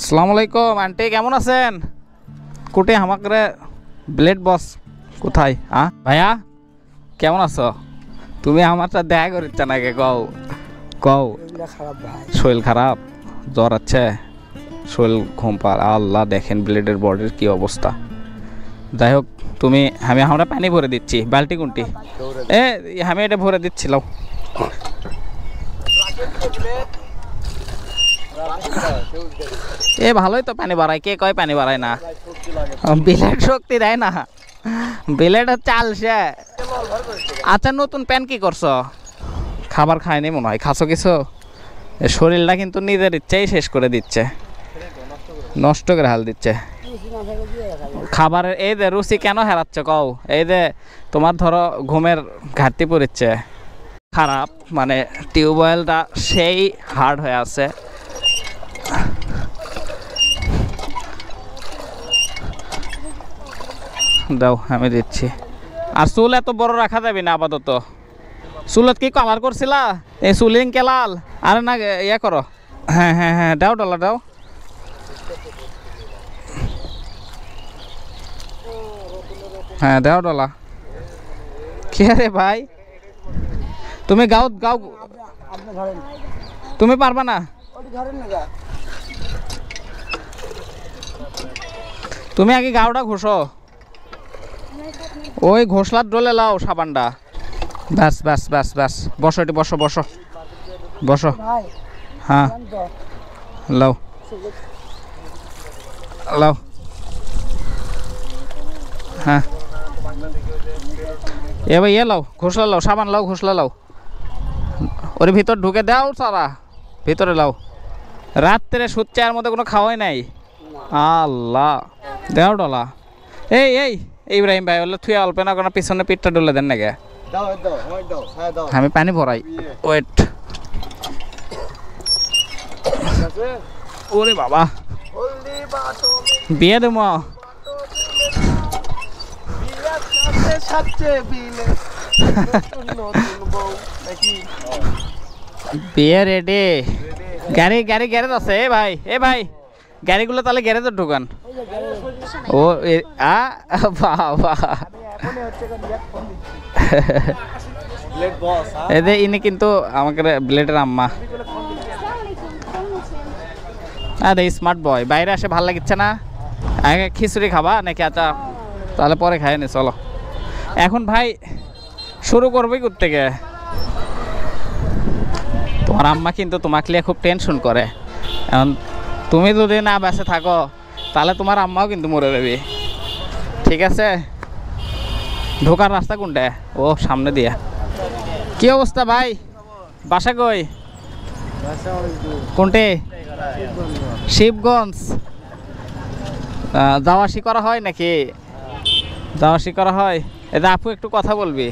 আসসালামু আলাইকুম আন্টি, কেমন আছেন? কুটে আমাকে ব্লেড বস কোথায়? হ্যাঁ ভাইয়া, কেমন আছো? তুমি আমারটা দেখা করিচ্ছ নাকি? কও কও। শরীর খারাপ, জ্বর আছে, শরীর ঘুমপার। আল্লাহ, দেখেন ব্লেডের বডির কি অবস্থা। যাই হোক, তুমি আমরা পানি ভরে দিচ্ছি। বালতি কোনটি? আমি এটা ভরে দিচ্ছিলাম। ভালোই তো পানি বাড়ায়। কে কয় পানি বাড়ায় না? ব্লেড শক্তি দেয় না, ব্লেড হচ্ছে আলসে। আচ্ছা, নতুন প্যান কি করছো? খাবার খায়নি মনে হয়, খাচ্ছ কিছু? শরীরটা কিন্তু নিজের ইচ্ছেই শেষ করে দিচ্ছে, নষ্ট করে হাল দিচ্ছে খাবারের। এই যে রুচি কেন হারাচ্ছ কও? এই যে তোমার ধরো ঘুমের ঘাটতি পড়েছে, খারাপ, মানে টিউবওয়েলটা সেই হার্ড হয়ে আছে। দাও, আমি দিচ্ছি। আর চুল এত বড় রাখা যাবে না আপাতত। চুলত কি কালার করছিলা? এই চুলিং কেলাল? আরে না, ইয়া করো। হ্যাঁ হ্যাঁ হ্যাঁ, দাও ডলা দাও। হ্যাঁ দাও ডলা। কে রে ভাই, তুমি গাও গাও। তুমি পারবা না? তুমি আগে গাওটা ঘষো। ওই ঘষলার ডলে লাও সাবানটা। ব্যাস ব্যাস ব্যাস ব্যাস, বসো, এটি বসো বসো বসো। হ্যাঁ লাও লাও। হ্যাঁ এবার ইয়ে লাও, ঘষলা লাও, সাবান লাও, ঘষলা লাও। ওর ভিতর ঢুকে দাও সারা, ভিতরে লাও। রাত্রে সুচ্চার মধ্যে কোনো খাওয়াই নাই। আল্লাহ, দেও ডলা। এই এই ইব্রাহিম ভাই, বললে থুয়ে অল্প না কোনো পিছনে পিঠটা ডলে দেন নাকি? আমি পানি ভরাই, ওয়েট। ওরে বাবা, বিয়ে দেব। বিয়ে রেডি। গাড়ি গাড়ি গ্যারেজ আছে? এ ভাই, এ ভাই, গাড়িগুলো তাহলে গ্যারেজে ঢুকান। ও বাবা, এদের ইনি কিন্তু আমাকে ব্লেডের আম্মা। আরে স্মার্ট বয়, বাইরে আসে ভাল লাগিচ্ছে না? আগে খিচুড়ি খাবা নাকি? আচ্ছা তাহলে পরে খাই নি, চলো। এখন ভাই শুরু করবি থেকে। তোমার আম্মা কিন্তু তোমাকে নিয়ে খুব টেনশন করে। এখন তুমি যদি না বেঁচে থাকো তাহলে তোমার আম্মাও কিন্তু মরে যাবে। ঠিক আছে? ঢোকার রাস্তা কোনটা? ও সামনে দিয়া। কি অবস্থা ভাই, বাসা কই? কোনটে? শিবগঞ্জ। যাওয়া আসি করা হয় নাকি? যাওয়া আসি করা হয়। এটা আপু একটু কথা বলবি?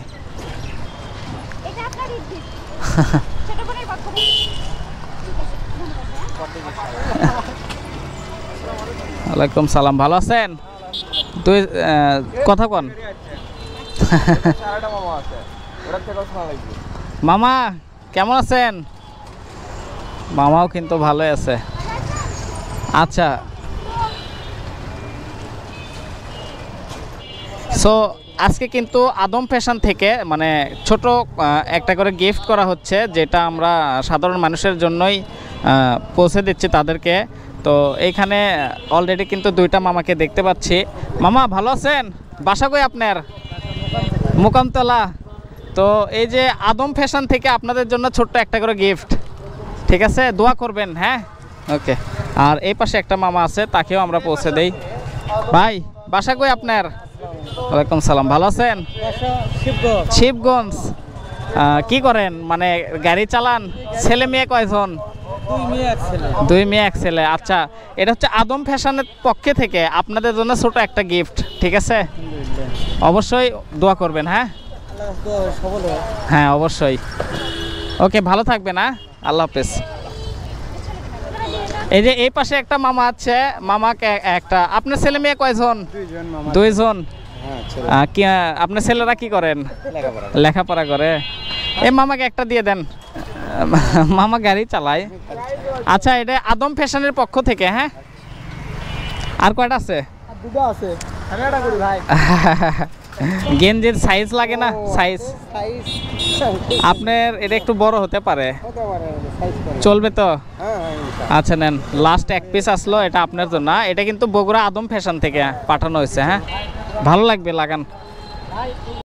ওয়ালাইকুম সালাম, ভালো আছেন? তুই কথা কন। মামা কেমন আছেন? মামাও কিন্তু ভালোই আছে। আচ্ছা, সো আজকে কিন্তু আদম ফ্যাশন থেকে মানে ছোট একটা করে গিফট করা হচ্ছে, যেটা আমরা সাধারণ মানুষের জন্যই পৌঁছে দিচ্ছি তাদেরকে। তো এইখানে অলরেডি কিন্তু দুইটা মামাকে দেখতে পাচ্ছি। মামা ভালো আছেন? বাসা কই আপনার? মুকামতলা। তো এই যে আদম ফ্যাশন থেকে আপনাদের জন্য ছোট্ট একটা করে গিফট, ঠিক আছে? দোয়া করবেন, হ্যাঁ? ওকে। আর এই পাশে একটা মামা আছে, তাকেও আমরা পৌঁছে দেই। ভাই বাসা কই আপনার? ওয়ালাইকুম সালাম, ভালো আছেন? শিবগঞ্জ। কি করেন, মানে গাড়ি চালান? ছেলে মেয়ে কয়জন? দুই মেয়ে এক ছেলে। আচ্ছা, এটা হচ্ছে আদম ফ্যাশনের পক্ষে থেকে আপনাদের জন্য ছোট একটা গিফট, ঠিক আছে? অবশ্যই দোয়া করবেন, হ্যাঁ? হ্যাঁ অবশ্যই। ওকে, ভালো থাকবেন, হ্যাঁ? আল্লাহ হাফেজ। এই যে এই পাশে একটা মামা আছে, মামাকে একটা। আপনার ছেলে মেয়ে কয়জন? দুইজন। কি আপনার ছেলেরা কি করেন? লেখাপড়া করে। এই মামাকে একটা দিয়ে দেন, মামা গাড়ি চালায়। আচ্ছা, এটা আদম ফ্যাশনের পক্ষ থেকে, হ্যাঁ? আর কয়টা আছে? দুটো আছে, আমি এটা করি ভাই। গেঞ্জির সাইজ লাগে না? সাইজ আপনার এটা একটু বড় হতে পারে, চলবে তো? আচ্ছা নেন, লাস্ট এক পিস আসলো, এটা আপনার জন্য। এটা কিন্তু বগুড়া আদম ফ্যাশন থেকে পাঠানো হয়েছে। হ্যাঁ, ভালো লাগবে, লাগান।